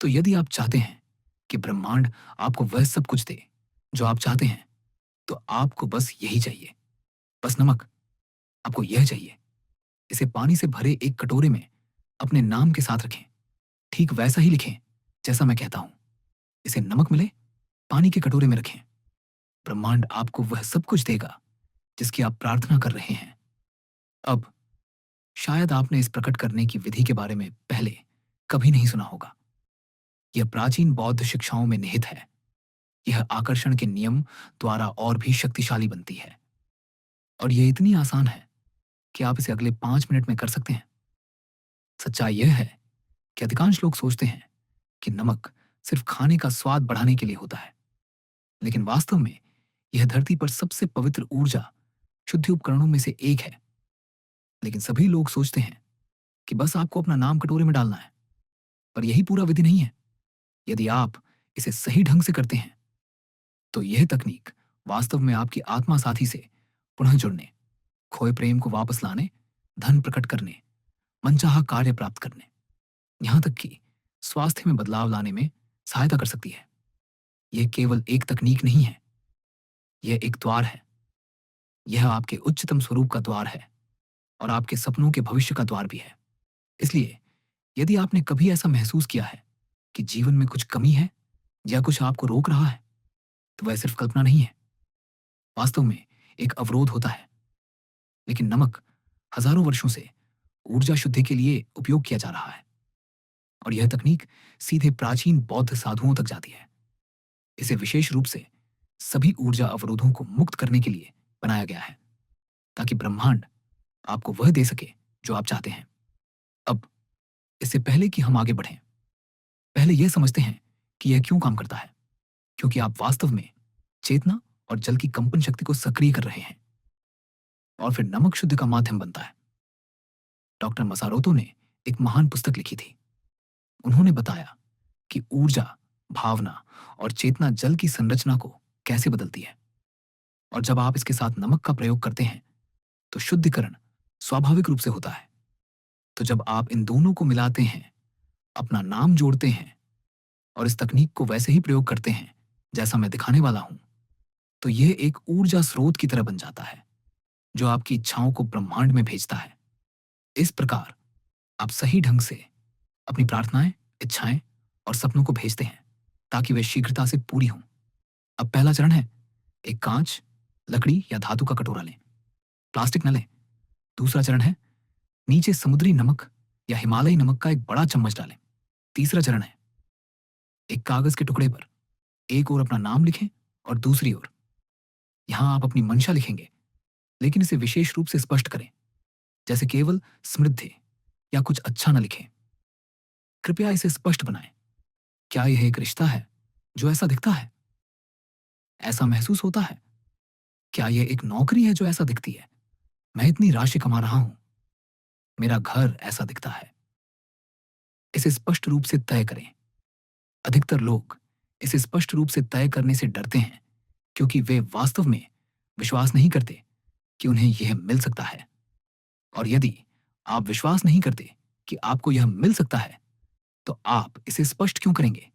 तो यदि आप चाहते हैं कि ब्रह्मांड आपको वह सब कुछ दे जो आप चाहते हैं, तो आपको बस यही चाहिए। बस नमक। आपको यह चाहिए। इसे पानी से भरे एक कटोरे में अपने नाम के साथ रखें। ठीक वैसा ही लिखें जैसा मैं कहता हूं। इसे नमक मिले, पानी के कटोरे में रखें। ब्रह्मांड आपको वह सब कुछ देगा जिसकी आप प्रार्थना कर रहे हैं। अब शायद आपने इस प्रकट करने की विधि के बारे में पहले कभी नहीं सुना होगा। यह प्राचीन बौद्ध शिक्षाओं में निहित है। यह आकर्षण के नियम द्वारा और भी शक्तिशाली बनती है। और यह इतनी आसान है कि आप इसे अगले 5 मिनट में कर सकते हैं। सच्चाई यह है कि अधिकांश लोग सोचते हैं कि नमक सिर्फ खाने का स्वाद बढ़ाने के लिए होता है, लेकिन वास्तव में यह धरती पर सबसे पवित्र ऊर्जा शुद्धि उपकरणों में से एक है। लेकिन सभी लोग सोचते हैं कि बस आपको अपना नाम कटोरे में डालना है, पर यही पूरा विधि नहीं है। यदि आप इसे सही ढंग से करते हैं, तो यह तकनीक वास्तव में आपकी आत्मा साथी से पुनः जुड़ने, खोए प्रेम को वापस लाने, धन प्रकट करने, मनचाहा कार्य प्राप्त करने, यहां तक कि स्वास्थ्य में बदलाव लाने में सहायता कर सकती है। यह केवल एक तकनीक नहीं है, यह एक द्वार है। यह आपके उच्चतम स्वरूप का द्वार है और आपके सपनों के भविष्य का द्वार भी है। इसलिए यदि आपने कभी ऐसा महसूस किया है कि जीवन में कुछ कमी है या कुछ आपको रोक रहा है, तो वह सिर्फ कल्पना नहीं है। वास्तव में एक अवरोध होता है। लेकिन नमक हजारों वर्षों से ऊर्जा शुद्धि के लिए उपयोग किया जा रहा है और यह तकनीक सीधे प्राचीन बौद्ध साधुओं तक जाती है। इसे विशेष रूप से सभी ऊर्जा अवरोधों को मुक्त करने के लिए बनाया गया है, ताकि ब्रह्मांड आपको वह दे सके जो आप चाहते हैं। अब इससे पहले कि हम आगे बढ़ें, पहले यह समझते हैं कि यह क्यों काम करता है। क्योंकि आप वास्तव में चेतना और जल की कंपन शक्ति को सक्रिय कर रहे हैं और फिर नमक शुद्ध का माध्यम बनता है। डॉक्टर मसारोतो ने एक महान पुस्तक लिखी थी। उन्होंने बताया कि ऊर्जा, भावना और चेतना जल की संरचना को कैसे बदलती है। और जब आप इसके साथ नमक का प्रयोग करते हैं, तो शुद्धिकरण स्वाभाविक रूप से होता है। तो जब आप इन दोनों को मिलाते हैं, अपना नाम जोड़ते हैं और इस तकनीक को वैसे ही प्रयोग करते हैं जैसा मैं दिखाने वाला हूं, तो यह एक ऊर्जा स्रोत की तरह बन जाता है जो आपकी इच्छाओं को ब्रह्मांड में भेजता है। इस प्रकार आप सही ढंग से अपनी प्रार्थनाएं, इच्छाएं और सपनों को भेजते हैं ताकि वे शीघ्रता से पूरी हों। अब पहला चरण है, एक कांच, लकड़ी या धातु का कटोरा लें। प्लास्टिक न लें। दूसरा चरण है, नीचे समुद्री नमक या हिमालयी नमक का एक बड़ा चम्मच डालें। तीसरा चरण है, एक कागज के टुकड़े पर एक ओर अपना नाम लिखें और दूसरी ओर यहां आप अपनी मंशा लिखेंगे, लेकिन इसे विशेष रूप से स्पष्ट करें, जैसे केवल समृद्धि या कुछ अच्छा न लिखें। कृपया इसे स्पष्ट बनाएं। क्या यह एक रिश्ता है जो ऐसा दिखता है, ऐसा महसूस होता है? क्या यह एक नौकरी है जो ऐसा दिखती है, मैं इतनी राशि कमा रहा हूं? मेरा घर ऐसा दिखता है। इसे स्पष्ट रूप से तय करें। अधिकतर लोग इसे स्पष्ट रूप से तय करने से डरते हैं क्योंकि वे वास्तव में विश्वास नहीं करते कि उन्हें यह मिल सकता है। और यदि आप विश्वास नहीं करते कि आपको यह मिल सकता है, तो आप इसे स्पष्ट क्यों करेंगे?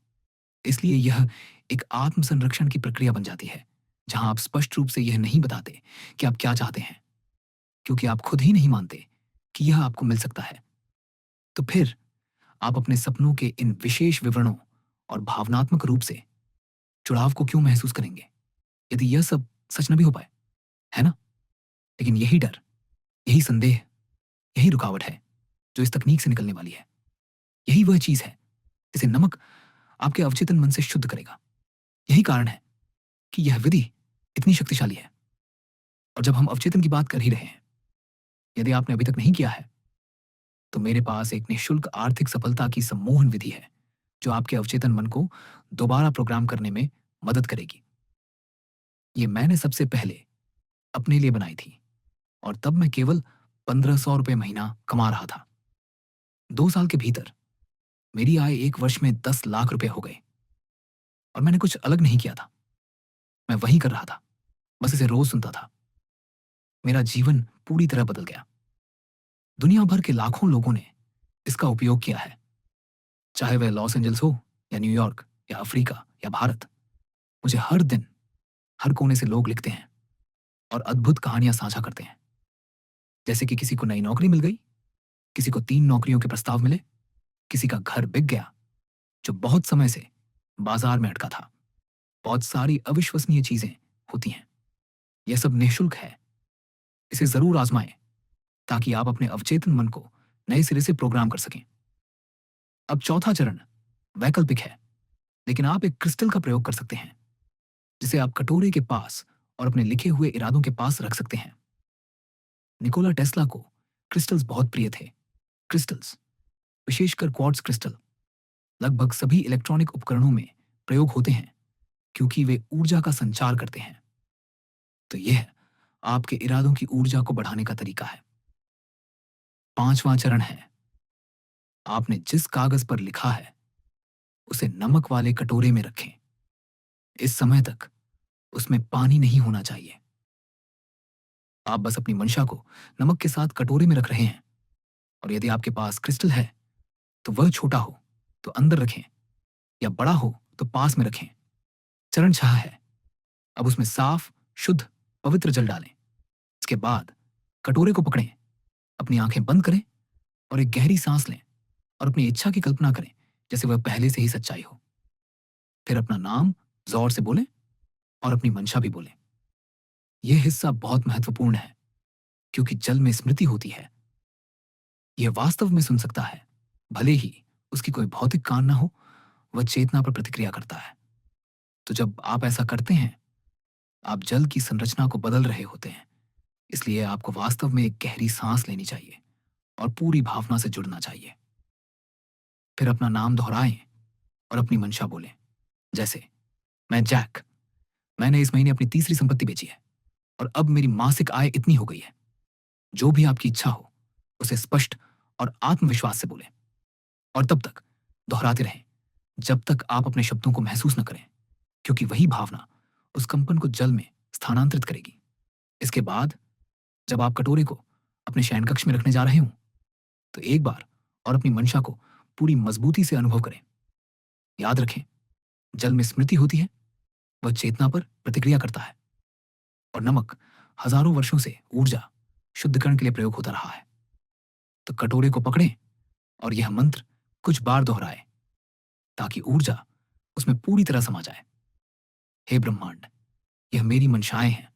इसलिए यह एक आत्म संरक्षण की प्रक्रिया बन जाती है, जहां आप स्पष्ट रूप से यह नहीं बताते कि आप क्या चाहते हैं, क्योंकि आप खुद ही नहीं मानते कि यह आपको मिल सकता है। तो फिर आप अपने सपनों के इन विशेष विवरणों और भावनात्मक रूप से जुड़ाव को क्यों महसूस करेंगे, यदि यह सब सच न भी हो पाए, है ना? लेकिन यही डर, यही संदेह, यही रुकावट है जो इस तकनीक से निकलने वाली है। यही वह चीज है जिसे नमक आपके अवचेतन मन से शुद्ध करेगा। यही कारण है कि यह विधि इतनी शक्तिशाली है। और जब हम अवचेतन की बात कर ही रहे हैं, यदि आपने अभी तक नहीं किया है, तो मेरे पास एक निःशुल्क आर्थिक सफलता की सम्मोहन विधि है जो आपके अवचेतन मन को दोबारा प्रोग्राम करने में मदद करेगी। ये मैंने सबसे पहले अपने लिए बनाई थी और तब मैं केवल 1500 रुपये महीना कमा रहा था। 2 साल के भीतर मेरी आय एक वर्ष में 10 लाख रुपए हो गए और मैंने कुछ अलग नहीं किया था। मैं वही कर रहा था, बस इसे रोज सुनता था। मेरा जीवन पूरी तरह बदल गया। दुनिया भर के लाखों लोगों ने इसका उपयोग किया है, चाहे वह लॉस एंजल्स हो या न्यूयॉर्क या अफ्रीका या भारत, मुझे हर दिन हर कोने से लोग लिखते हैं और अद्भुत कहानियां साझा करते हैं। जैसे कि किसी को नई नौकरी मिल गई, किसी को 3 नौकरियों के प्रस्ताव मिले, किसी का घर बिक गया जो बहुत समय से बाजार में अटका था। बहुत सारी अविश्वसनीय चीजें होती हैं। यह सब निःशुल्क है। इसे जरूर आजमाएं ताकि आप अपने अवचेतन मन को नए सिरे से प्रोग्राम कर सकें। अब चौथा चरण वैकल्पिक है, लेकिन आप एक क्रिस्टल का प्रयोग कर सकते हैं जिसे आप कटोरे के पास और अपने लिखे हुए इरादों के पास रख सकते हैं। निकोला टेस्ला को क्रिस्टल्स बहुत प्रिय थे। क्रिस्टल्स, विशेषकर क्वार्ट्ज क्रिस्टल, लगभग सभी इलेक्ट्रॉनिक उपकरणों में प्रयोग होते हैं क्योंकि वे ऊर्जा का संचार करते हैं। तो यह आपके इरादों की ऊर्जा को बढ़ाने का तरीका है। पांचवां चरण है, आपने जिस कागज पर लिखा है उसे नमक वाले कटोरे में रखें। इस समय तक उसमें पानी नहीं होना चाहिए। आप बस अपनी मंशा को नमक के साथ कटोरे में रख रहे हैं, और यदि आपके पास क्रिस्टल है तो वह छोटा हो तो अंदर रखें या बड़ा हो तो पास में रखें। चरण 6 है, अब उसमें साफ, शुद्ध, पवित्र जल डालें। इसके बाद कटोरे को पकड़ें, अपनी आंखें बंद करें और एक गहरी सांस लें और अपनी इच्छा की कल्पना करें जैसे वह पहले से ही सच्चाई हो। फिर अपना नाम जोर से बोलें और अपनी मंशा भी बोलें। यह हिस्सा बहुत महत्वपूर्ण है क्योंकि जल में स्मृति होती है। यह वास्तव में सुन सकता है, भले ही उसकी कोई भौतिक कान ना हो। वह चेतना पर प्रतिक्रिया करता है। तो जब आप ऐसा करते हैं, आप जल की संरचना को बदल रहे होते हैं। इसलिए आपको वास्तव में एक गहरी सांस लेनी चाहिए और पूरी भावना से जुड़ना चाहिए। फिर अपना नाम दोहराएं और अपनी मंशा बोलें, जैसे मैं जैक, मैंने इस महीने अपनी तीसरी संपत्ति बेची है और अब मेरी मासिक आय इतनी हो गई है। जो भी आपकी इच्छा हो उसे स्पष्ट और आत्मविश्वास से बोलें और तब तक दोहराते रहें जब तक आप अपने शब्दों को महसूस न करें, क्योंकि वही भावना उस कंपन को जल में स्थानांतरित करेगी। इसके बाद जब आप कटोरे को अपने शयन कक्ष में रखने जा रहे हों, तो एक बार और अपनी मंशा को पूरी मजबूती से अनुभव करें। याद रखें, जल में स्मृति होती है, वह चेतना पर प्रतिक्रिया करता है, और नमक हजारों वर्षों से ऊर्जा शुद्धिकरण के लिए प्रयोग होता रहा है। तो कटोरे को पकड़ें और यह मंत्र कुछ बार दोहराएं ताकि ऊर्जा उसमें पूरी तरह समा जाए। हे ब्रह्मांड, यह मेरी मंशाएं हैं।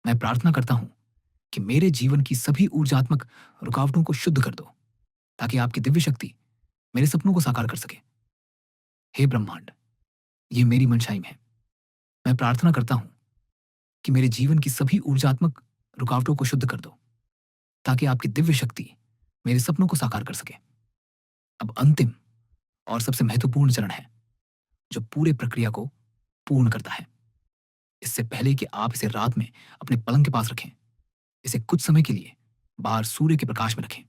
मैं प्रार्थना करता हूं कि मेरे जीवन की सभी ऊर्जात्मक रुकावटों को शुद्ध कर दो ताकि आपकी दिव्य शक्ति मेरे सपनों को साकार कर सके। हे ब्रह्मांड, ये मेरी मंशाएं हैं। मैं प्रार्थना करता हूं कि मेरे जीवन की सभी ऊर्जात्मक रुकावटों को शुद्ध कर दो ताकि आपकी दिव्य शक्ति मेरे सपनों को साकार कर सके। अब अंतिम और सबसे महत्वपूर्ण चरण है जो पूरे प्रक्रिया को पूर्ण करता है। इससे पहले कि आप इसे रात में अपने पलंग के पास रखें, इसे कुछ समय के लिए बाहर सूर्य के प्रकाश में रखें।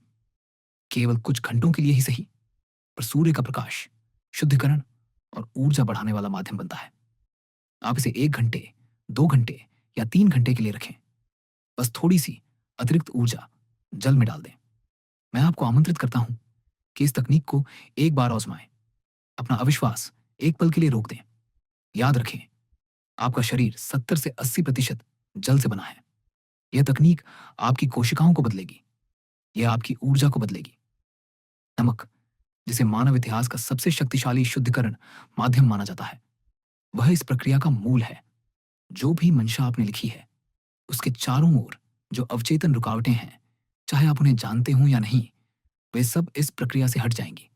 केवल कुछ घंटों के लिए ही सही, पर सूर्य का प्रकाश शुद्धिकरण और ऊर्जा बढ़ाने वाला माध्यम बनता है। आप इसे 1 घंटे, 2 घंटे या 3 घंटे के लिए रखें। बस थोड़ी सी अतिरिक्त ऊर्जा जल में डाल दें। मैं आपको आमंत्रित करता हूं कि इस तकनीक को एक बार आजमाएं। अपना अविश्वास एक पल के लिए रोक दें। याद रखें, आपका शरीर 70 से 80% जल से बना है। यह तकनीक आपकी कोशिकाओं को बदलेगी। यह आपकी ऊर्जा को बदलेगी। नमक, जिसे मानव इतिहास का सबसे शक्तिशाली शुद्धिकरण माध्यम माना जाता है, वह इस प्रक्रिया का मूल है। जो भी मंशा आपने लिखी है, उसके चारों ओर जो अवचेतन रुकावटें हैं, चाहे आप उन्हें जानते हों या नहीं, वे सब इस प्रक्रिया से हट जाएंगी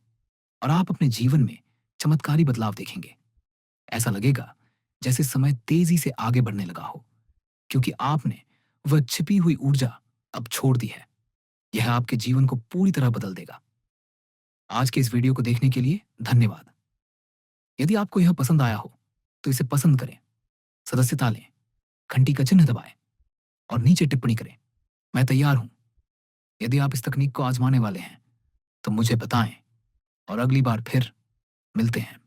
और आप अपने जीवन में चमत्कारी बदलाव देखेंगे। ऐसा लगेगा जैसे समय तेजी से आगे बढ़ने लगा हो, क्योंकि आपने वह छिपी हुई ऊर्जा अब छोड़ दी है। यह आपके जीवन को पूरी तरह बदल देगा। आज के इस वीडियो को देखने के लिए धन्यवाद। यदि आपको यह पसंद आया हो तो इसे पसंद करें, सदस्यता लें, घंटी का चिन्ह दबाएं और नीचे टिप्पणी करें, मैं तैयार हूं। यदि आप इस तकनीक को आजमाने वाले हैं तो मुझे बताएं और अगली बार फिर मिलते हैं।